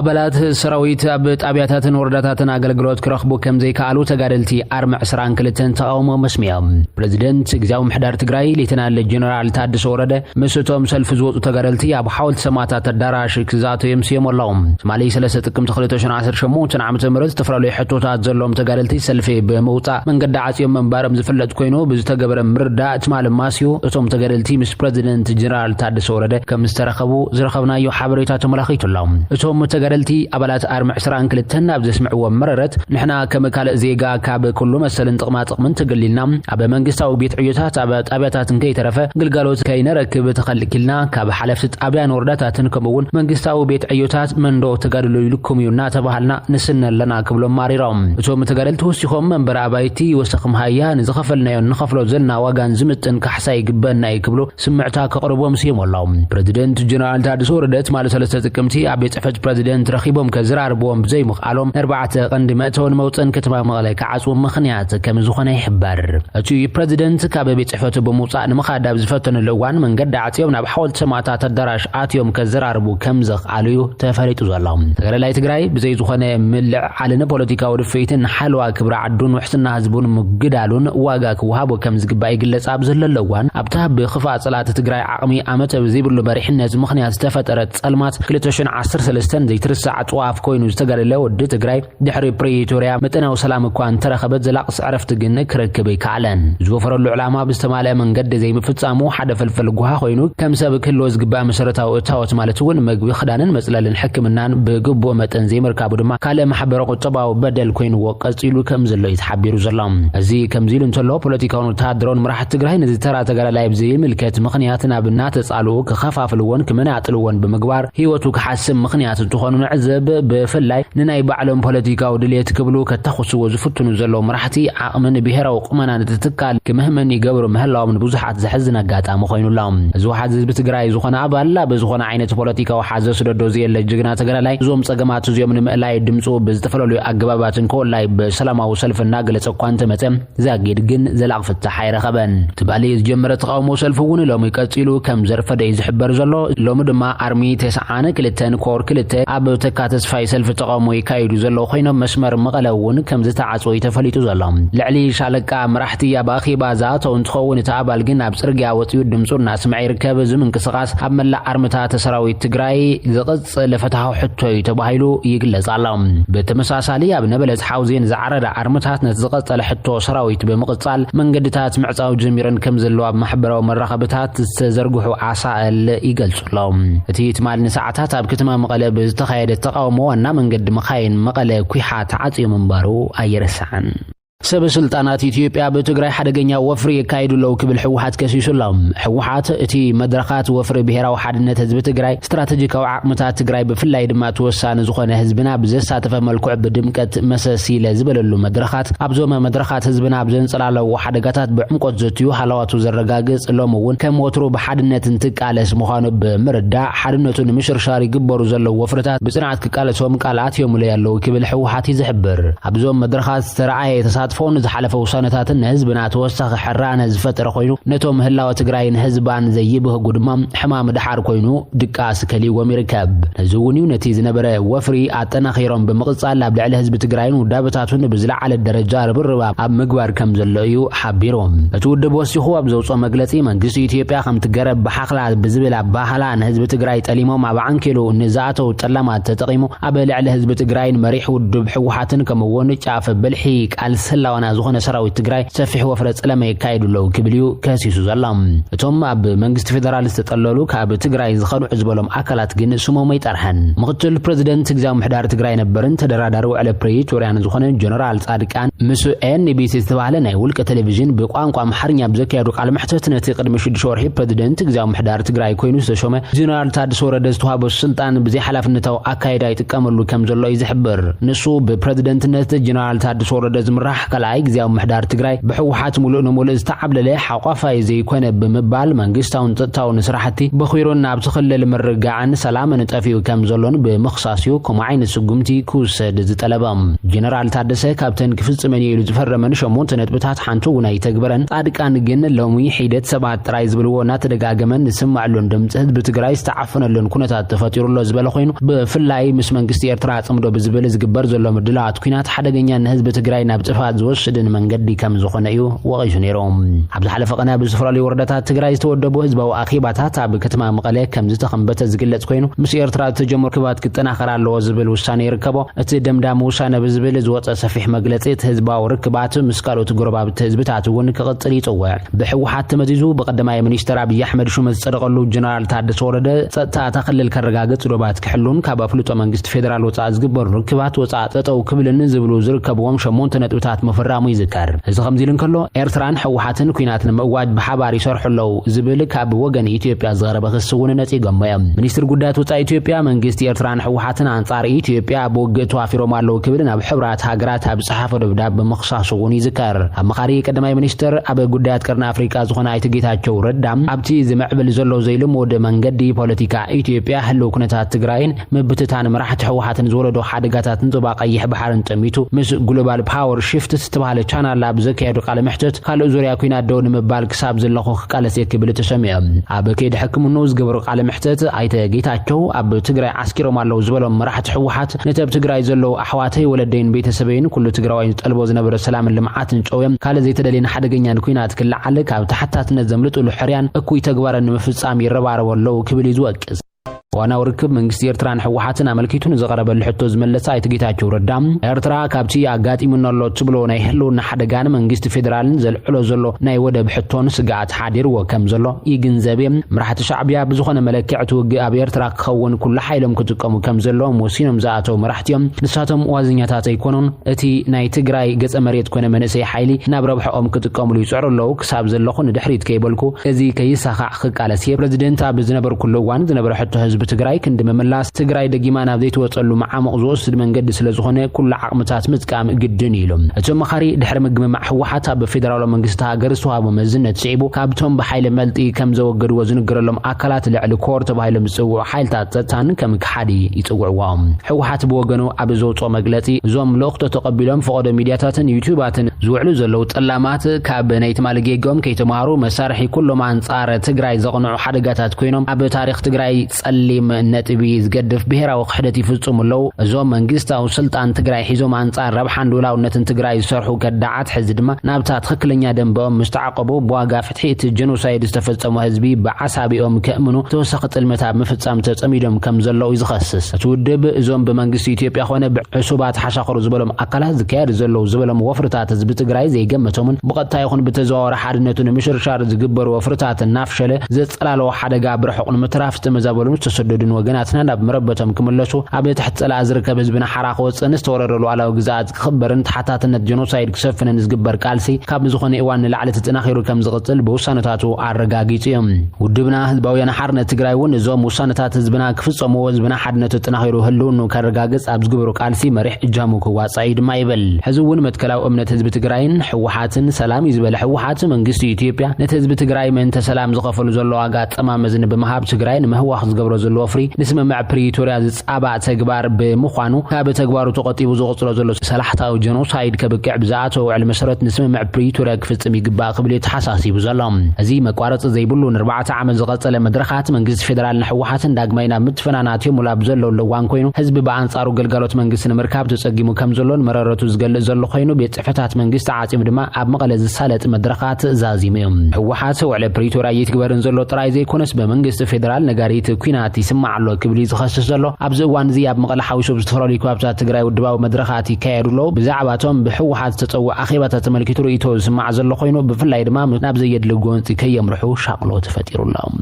አባላት ሰራዊት በጣቢያታትን ወረዳታትን አገልግሎት ክረኽቡ ከም ዘይካሉ ተጋደልቲ አርምዕ ስራን ክልተን ተቃውሞ መስሚያም ፕሬዝዳንት ግዛው ምሕዳር ትግራይ ሌተናል ጀነራል ታደሰ ወረደ መስቶም ሰልፍ ዝወጡ ተጋደልቲ ኣብ ሓወልቲ ሰማዕታት አዳራሽ ክዛቱ የምስየሞላም ሶማሌ 3 ጥቅምት 2018 ዓመተ ምህረት ተፈራለዩ ሕቶታት ዘሎም ተጋደልቲ ሰልፊ በመውጣ መንገድ ዓጽዮም መንባረም ዝፍለጥ ኮይኑ ብዝተገበረ ምርዳእ ትማል ማስዮ እቶም ተጋደልቲ ምስ ፕሬዝዳንት ጀነራል ታደሰ ወረደ ከም ዝተረኸቡ ዝረኸብናዮ ሓበሬታ ተመላኺቱሎም እቶም ተጋደልቲ አባላት አርምዕ ስራን ክልተን ኣብ ዘስምዕዎ መረረት ንሕና ከም ካልእ ዜጋ ካብ ኩሉ መሰልን ጥቅማ ጥቅምን ተገሊልና ኣብ መንግስታዊ ቤት ዕዮታት ኣብ ጣብያታትን ከይተረፈ ግልጋሎት ከይነረክብ ተኸልኪልና ካብ ሓለፍቲ ጣብያን ወረዳታትን ከምኡውን መንግስታዊ ቤት ዕዮታት መንዶ ተጋድሎ ይልኩም እዩና ተባሃልና ንስነለና ክብሎም ማሪሮም እቶም ተጋደልቲ ወሲኾም መንበር ኣባይቲ ወሰኽም ሃያ ንዝኸፈልናዮ ንኸፍሎ ዘለና ዋጋን ዝምጥን ካሕሳይ ግበና ይክብሉ ስምዕታ ከቕርቦም ሲሞላው ፕሬዝዳንት ጀነራል ታደሰ ወረደ ማለት 3 ጥቅምቲ ኣብ ቤት ጽሕፈት ፕሬዝዳንት ረኺቦም ከዝራርቦም ብዘይ ምኽኣሎም 4 ቀንዲ መእተውን መውፅን ከተማ መቐለ ከዓጽው ምኽንያት ከም ዝኾነ ይሕበር እቲ ፕሬዝዳንት ካብ ቤት ጽሕፈቱ ብምውፃእ ንምኻዳብ ዝፈተነሉ እዋን መንገዲ ዓጽዮም ናብ ሓወልቲ ሰማዕታት አዳራሽ ኣትዮም ከዝራርቡ ከም ዝኽኣሉ ተፈሪጡ ዘሎ ተጋዳላይ ትግራይ ብዘይ ዝኾነ ምልዕ ዓለነ ፖለቲካዊ ድፍኢትን ሓልዋ ክብራ ዓዱን ውሕስና ህዝቡን ምግዳሉን ዋጋ ክወሃቦ ከም ዝግባእ ይግለጽ ኣብ ዘለሎ እዋን ኣብታ ብኽፋእ ጸላት ትግራይ ዓቕሚ ዓመት ብዘይብሉ መሪሕነት ምኽንያት ዝተፈጠረት ጸልማት 2013 ዘይትርሳዕ ጧፍ ኮይኑ ዝተጋደለ ወዲ ትግራይ ድሕሪ ፕሪቶሪያ መጠናዊ ሰላም እኳ እንተረኸበት ዘላቕስ ዕረፍቲ ግን ክረክብ ይከኣለን ዝወፈረሉ ዕላማ ብዝተማልአ መንገዲ ዘይምፍጻሙ ሓደ ፈልፈል ጉሃ ኮይኑ ከም ሰብ ክህልዎ ዝግባእ መሰረታዊ እታወት ማለት እውን ምግቢ ክዳንን መጽለልን ሕክምናን ብግቡእ መጠን ዘይምርካቡ ድማ ካልእ ማሕበረ ቁጠባዊ በደል ኮይኑዎ ቀጺሉ ከም ዘሎ ይተሓቢሩ ዘሎ እዚ ከምዚ ኢሉ እንተሎ ፖለቲካውን ወተሃደራውን መራሕቲ ትግራይ ነዚ ተራ ተጋዳላይ ብዘይምልከት ምኽንያት ናብ እናተጻልኡ ክኸፋፍልዎን ክመናጥልዎን ብምግባር ህይወቱ ክሓስብ ምኽንያት እንትኾኑ ንዕዘብ ብፍላይ ንናይ ባዕሎም ፖለቲካዊ ድሌት ክብሉ ከተኽስዎ ዝፍትኑ ዘሎ መራሕቲ ዓቕምን ብሄራዊ ቁመናን ትትካል ክምህመን ይገብሩ ምህላዎም ብዙሓት ዘሕዝን ኣጋጣሚ ኮይኑሎም እዚ ዋሓድ ህዝቢ ትግራይ ዝኾነ ኣባላ ብዝኾነ ዓይነት ፖለቲካዊ ሓዘ ስደዶ ዘየለ ጅግና ተጋዳላይ እዞም ፀገማት እዚኦም ንምእላይ ድምፁ ብዝተፈላለዩ ኣገባባትን ከወላይ ብሰላማዊ ሰልፊ እናገለጸ እኳ እንተመፀ ዘኣጊድ ግን ዘላቕ ፍታሕ ኣይረኸበን ትባሊ ዝጀመረ ተቃውሞ ሰልፊ እውን ሎሚ ቀፂሉ ከም ዘርፈደ እዩ ዝሕበር ዘሎ ሎሚ ድማ ኣርሚ 92 ኮር 2 ኣብ ተካ ተስፋይ ሰልፊ ተቃውሞ ይካይዱ ዘሎ ኮይኖም መስመር መቐለ እውን ከም ዝተዓጽወ ተፈሊጡ ዘሎ ልዕሊ ሻለቃ መራሕቲ ኣብ ኣኺባ ዛተው እንትኸውን እቲ ኣባል ግን ኣብ ጽርግያ ወፂኡ ድምፁ እናስምዐ ይርከብ ዝምንቅስቓስ ኣብ መላእ ኣርምታት ሰራዊት ትግራይ ዝቕጽል ፍትሓዊ ሕቶ ተባሂሉ ይግለጽ ኣሎ ብተመሳሳሊ ኣብ ነበለት ሓውዜን ዝዓረዳ ኣርምታት ነቲ ዝቐጸለ ሕቶ ሰራዊት ብምቕጻል መንገድታት ምዕጻው ጀሚረን ከም ዘለዎ ኣብ ማሕበራዊ መራኸብታት ዝተዘርግሑ ዓሳእል ይገልጹሎም እቲ ትማል ንሰዓታት ኣብ ከተማ መቐለ ብዝተኻየደ ተቃውሞ ዋና መንገዲ መኻይን መቐለ ኩሓ ተዓጽዩ ምንባሩ ኣይረሳዕን سب سلطانات إثيوبيا بتجري حدقنيا وفر يكايدو لو كبل حوحات كسيسلام حوحات اتي مدرخات وفر بهرا وحدنت حزب تجري استراتيجيكا وعقمتات تجري بفلاي دما توسان زخونه حزبنا بزساتف ملكوع بدمكت مساسيله زبللو مدرخات ابزوما مدرخات حزبنا بزنصلالو وحدقاتات بعمقت زتيو حلاواتو زرغاغص لومون كموترو بحدنت انتقالس مخانو بمردا حدنتو مشرشاري غبرو زلو وفرتات بصنعت كقالسوم قالات يومله ያለው كبل حوحات يزحبر ابزوم مدرخات ترعاي فون زحلفه وسنتاتن حزبنا توسخ حرانه زفتر خوينو نتوم هلاو تግራይን ህዝባን ዘይብህ ጉድማም ሕማም ድሓር ኮይኑ ድቃስ ከሊ ወሚርከብ ነዙውኒው ነቲ ዝነበረ ወፍሪ አጠናኺሮም በመቅጻል ኣብ ልዕሊ ህዝብ ትግራይን ወዳበታቱን ብዝለዓለ ደረጃ ርብርባ ኣብ ምግባር ከም ዘለዩ ሓቢሮም እቲ ውድብ ወሲኹ ኣብ ዘውጾ መግለጺ መንግስቲ ኢትዮጵያ ከም ትገረብ በሓኽላ ብዝብል ባህላን ህዝብ ትግራይ ጠሊሞም ኣብ ዓንኬሉ ንዛኣተው ጠላማት ተጠቂሙ ኣብ ልዕሊ ህዝብ ትግራይን መሪሕ ውድብ ሕወሓትን ከምውን ጫፍ በልሒ ቃልስ ላዋና ዝኾነ ሰራዊት ትግራይ ሰፊሕ ወፍረ ጸለመ ይካይዱ ለው ክብልዩ ከሲሱ ዘላም እቶም ኣብ መንግስቲ ፌደራል ዝተጠለሉ ካብ ትግራይ ዝኸኑ ሕዝበሎም አካላት ግን ስሞም ይጠርሐን ምክትል ፕሬዝዳንት ግዛው ምሕዳር ትግራይ ነበርን ተደራዳሪ ውዕለ ፕሪቶሪያን ዝኾነ ጀነራል ጻድቃን ምስ ኤንቢሲ ዝተባሃለ ናይ ውልቀ ቴሌቪዥን ብቋንቋ አምሓርኛ ብዘካየዱ ቃል መሕተት ነቲ ቅድሚ 6 ወርሒ ፕሬዝዳንት ግዛው ምሕዳር ትግራይ ኮይኑ ዝተሾመ ጀነራል ታደሰ ወረደ ዝተዋሃቦ ስልጣን ብዘይ ሓላፍነታዊ ኣካይዳ ይጥቀመሉ ከም ዘሎ ይዝሕብር ንሱ ብፕሬዝዳንትነት ጀነራል ታደሰ ወረደ ዝምራሕ كلاي غزياو محدار تግራይ بحوحات ملؤ نملؤ استعبلله حقفاي زيكونه بمبال መንግስታውን ጸጥታውን ስራሕቲ بخيرون ናብ ተخلل مرغعን ሰላምን ጠፊው ከም ዘሎን بمخصاصيو كمعين سقمتي كوسد زطلبام جنرال ታደሰ ካፕተን ክፍጽመን ይሉ ዝፈረመን ሸሞንተ ነጥብታት ሓንቱ ናይ ተግበረን ጻድቃን ግን ሎሚ ሒደት ሰባት ጥራይ ዝብልዎና ተደጋገመን ንስማዕሎን ድምጽ ህዝብ ትግራይ ዝተዓፈነሎን ኩነታት ተፈጢሩሎ ዝበለ ኮይኑ በፍላይ ምስ መንግስቲ ኤርትራ ጽምዶ ብዝብል ዝግበር ዘሎ ምድላት ኩናት ሓደገኛ ንህዝብ ትግራይ ናብ ጥፋት ዝወስድን መንገዲ ከም ዝኾነ እዩ ወቂሱ ነይሮም ኣብ ዝሓለፈ ቀና ብዝፈራሊ ወረዳታት ትግራይ ዝተወደቡ ህዝባዊ ኣኺባታት ኣብ ከተማ መቐለ ከም ዝተኸንበተ ዝግለጽ ኮይኑ ምስ ኤርትራ ተጀመሩ ክባት ክጠናኸራሎ ዝብል ውሳኔ ይርከቦ እቲ ደምዳም ውሳነ ብዝብል ዝወፀ ሰፊሕ መግለጺት ህዝባዊ ርክባት ምስ ካልኦት ጎረባብት ህዝብታት እውን ክቕጽል ይጽውዕ ብሕወሓት ተመዚዙ በቀዳማይ ሚኒስትር አብይ አሕመድ ሹመት ጸደቀሉ ጀነራል ታደሰ ወረደ ጸጥታ ተኸልል ከረጋገጽ ዶባት ክሕሉን ካብ አፍልጦ መንግስት ፌደራል ወጻእ ዝግበር ርክባት ወጻእ ጠጠው ክብልን ዝብሉ ዝርከብዎም ሸሞንተ ነጥብታት መፈራሙ ይዝከር እዚ ከምዚልን ከሎ ኤርትራን ሕወሓትን ኩናትን መዋጅ በሓባር ይሰርሑለው ዝብል ካብ ወገን ኢትዮጵያ ዝቀረበ ክስ እውን ነጺጎም ሚኒስትር ጉዳያት ወጻእ ኢትዮጵያ መንግስት ኤርትራን ሕወሓትን አንጻር ኢትዮጵያ በወገቱ አፊሮማለው ክብልን ኣብ ሕብራት ሃገራት ኣብ ጽሓፈ ደብዳቤ በመخصاص እውን ይዝከር አመኻሪ ቀዳማይ ሚኒስትር ኣብ ጉዳያት ቀርና አፍሪካ ዝኾነ አይትጌታቸው ረዳም ኣብቲ ዝምዕብል ዘሎ ዘይልም ወደ መንገዲ ፖለቲካ ኢትዮጵያ ህልው ኩነታት ትግራይን መብትታን መራሕቲ ሕወሓትን ዝወለዶ ሓደጋታትን ጥባ ቀይሕ ባሕርን ጠሚቱ ምስ ግሎባል ፓወር ሽፍት ዝተባሃለ ቻናል ላብ ዘካየዱ ቃለ መሕተት ካልእ ዙርያ ኩናት ደው ንምባል ክሳብ ዘለኹ ቃለስ የክብል ተሰሚዑ ኣብ ከይድ ሕክምና ዝገበሩ ቃለ መሕተት አይተጌታቸው ኣብ ትግራይ ዓስኪሮም ኣለው ዝበሎም መራሕቲ ሕወሓት ነተብ ትግራይ ዘሎ ኣሕዋተይ ወለደይን ቤተሰበይን ኩሉ ትግራዋይ ጠልቦ ዝነበረ ሰላምን ልምዓትን ጨውዮም ካለ ዘይተደለየን ሓደገኛን ኩናት ክልዓል ካብ ተሓታትነት ዘምልጥሉ ሕርያን እኩይ ተግባርን ምፍጻም ይረባረበለው ክብል ይዝወቅስ ዋናው ርክብ መንግስት ኤርትራን ሕወሓትን አመልኪቱን ዘቀረበል ሕቶ ዝመለሰ አይትጌታቸው ረዳም ኤርትራ ካብቲ አጋጢሙናሎ ትብሎ ናይ ህልውና ሓደጋን መንግስት ፌደራልን ዘልዕሎ ዘሎ ናይ ወደብ ሕቶን ስጋት ሓዲርዎ ከም ዘሎ ይግንዘብም መራሕቲ ሻዕብያ ብዝኾነ መለክዕቲ ውግእ ኣብ ኤርትራ ክኸውን ኩሉ ሓይሎም ክጥቀሙ ከም ዘሎም ወሲኖም ዝኣተው መራሕቲዮም ንሳቶም ዋዝኛታት ኣይኮኑን እቲ ናይ ትግራይ ገጸ መሬት ኮነ መንእሰይ ሓይሊ ናብ ረብሖም ክጥቀሙሉ ይጽዕሩለው ክሳብ ዘለኹን ድሕሪት ከይበልኩ እዚ ከይሳኻዕ ክቃለስ ፕሬዚደንት ኣብ ዝነበሩ ኩሉ እዋን ዝነበረ ሕቶ ህዝብ ትግራይ ክንድ መመላስ ትግራይ ደጊማ ናብ ዘይተወጸሉ ማዓመቕ ዝወስድ መንገዲ ስለዝኾነ ኩሉ ዓቕምታት ምጥቃም ግድን ኢሎም እቶም መኻሪ ድሕሪ ምግምማዕ ሕወሓት ኣብ ፌደራላዊ መንግስቲ ሃገር ዝተዋሃቦ መዝነት ስዒቡ ካብቶም ብሓይሊ መልጢ ከም ዘወገድዎ ዝንገረሎም ኣካላት ልዕሊ ኮር ተባሂሎም ዝጽውዑ ሓይልታት ጸጥታን ከም ክሓዲ ይጽውዕዎም ሕወሓት ብወገኑ ኣብ ዘውፅኦ መግለጺ እዞም ልእኽቶ ተቐቢሎም ፈቐዶ ሚድያታትን ዩቲዩባትን ዝውዕሉ ዘለው ጠላማት ካብ ናይቲ ማልጌጎም ከይተማሃሩ መሳርሒ ኩሎም አንጻር ትግራይ ዘቕንዑ ሓደጋታት ኮይኖም ኣብ ታሪኽ ትግራይ ጸሊ ነጥቢ ዝገድፍ ብሄራዊ ክሕደት ይፍጽሙለው እዞም መንግስታዊ ስልጣን ትግራይ ሒዞም አንጻር ረብሓን ሉዓላውነትን ትግራይ ዝሰርሑ ከዳዓት ሕዚ ድማ ናብታ ትክክለኛ ደንቦም ምስተዓቀቡ በዋጋ ፍትሒት ጀኖሳይድ ዝተፈጸሙ ህዝቢ ብዓሳቢኦም ከእምኑ ተወሳኺ ጥልመታት ምፍጻም ተጸሚዶም ከም ዘለው ይዝኸስስ እቲ ውድብ እዞም ብመንግስቲ ኢትዮጵያ ኾነ ብዕሱባት ሓሻኽሩ ዝበሎም ኣካላት ዝካየድ ዘለው ዝበሎም ወፍርታት ህዝቢ ትግራይ ዘይገመቶምን ብቐጥታ ይኹን ብተዘዋወረ ሓድነቱን ምሽርሻር ዝግበሩ ወፍርታት እናፍሸለ ዘጸላለዎ ሓደጋ ብርሑቕ ንምትራፍ ዝተመዛበሉን ተሰደዱን ወገናትና ናብ መረበቶም ክመለሱ ኣብ ትሕት ጸላ ዝርከብ ህዝብና ሓራኽ ወጽን ዝተወረረሉ ኣላዊ ግዛት ክኽበርን ተሓታትነት ጀኖሳይድ ክሰፍንን ዝግበር ቃልሲ ካብ ዝኾነ እዋን ንላዕሊ ተጠናኺሩ ከም ዝቕጽል ብውሳነታቱ ኣረጋጊጹ እዮም ውድብና ህዝባውያን ሓርነት ትግራይ እውን እዞም ውሳነታት ህዝብና ክፍጸሙ ህዝብና ሓድነቱ ተጠናኺሩ ህልውኑ ከረጋግጽ ኣብ ዝግበሩ ቃልሲ መሪሕ እጃሙ ክዋጻኢ ድማ ይብል ሕዚ እውን መትከላዊ እምነት ህዝቢ ትግራይን ሕወሓትን ሰላም ይዝበለ ሕወሓት መንግስቲ ኢትዮጵያ ነቲ ህዝቢ ትግራይ ምእንተ ሰላም ዝኸፈሉ ዘሎ ዋጋ ጠማመዝን ብምሃብ ትግራይ ንምህዋኽ ዝገብሮ ዘሎ ወፍሪ ንስምምዕ ፕሪቶሪያ ዝጻባእ ተግባር ብምዃኑ ካብ ተግባሩ ተቐጢቡ ዝቕጽሎ ዘሎ ሰላሕታዊ ጀኖሳይድ ከብቅዕ ብዝኣተወ ውዕል መሰረት ንስምምዕ ፕሪቶሪያ ክፍጽም ይግባእ ክብል ተሓሳሲቡ ዘሎ እዚ መቋረፂ ዘይብሉ ን4 ዓመት ዝቐጸለ መድረኻት መንግስቲ ፌደራልን ሕወሓትን ዳግማይ ናብ ምትፈናናትዮም ውላብ ዘሎ እዋን ኮይኑ ህዝቢ ብኣንጻሩ ግልጋሎት መንግስቲ ንምርካብ ተጸጊሙ ከም ዘሎን መረረቱ ዝገልጽ ዘሎ ኮይኑ ቤት ጽሕፈታት መንግስቲ ዓጺሙ ድማ ኣብ መቐለ ዝሳለጥ መድረኻት ዛዚሙ እዮም ሕወሓት ውዕል ፕሪቶሪያ ይትግበርን ዘሎ ጥራይ ዘይኮነስ በመንግስቲ ፌደራል ነጋሪት ኩናት ይስማዓሎ ክብል ዝኸስስ ዘሎ ኣብዚ እዋን እዚ ኣብ መቐለ ሓዊሱ ዝተፈላለዩ ከባብታት ትግራይ ውድባዊ መድረኻት ይካየዱሎ ብዛዕባቶም ብሕወሓት ተጸውዕ ኣኼባታት ተመልኪቱ ርእይቶ ዝስማዕ ዘሎ ኮይኑ ብፍላይ ድማ ናብ ዘየድሊ ጎንፂ ከየምርሑ ሻቅሎ ተፈጢሩሎም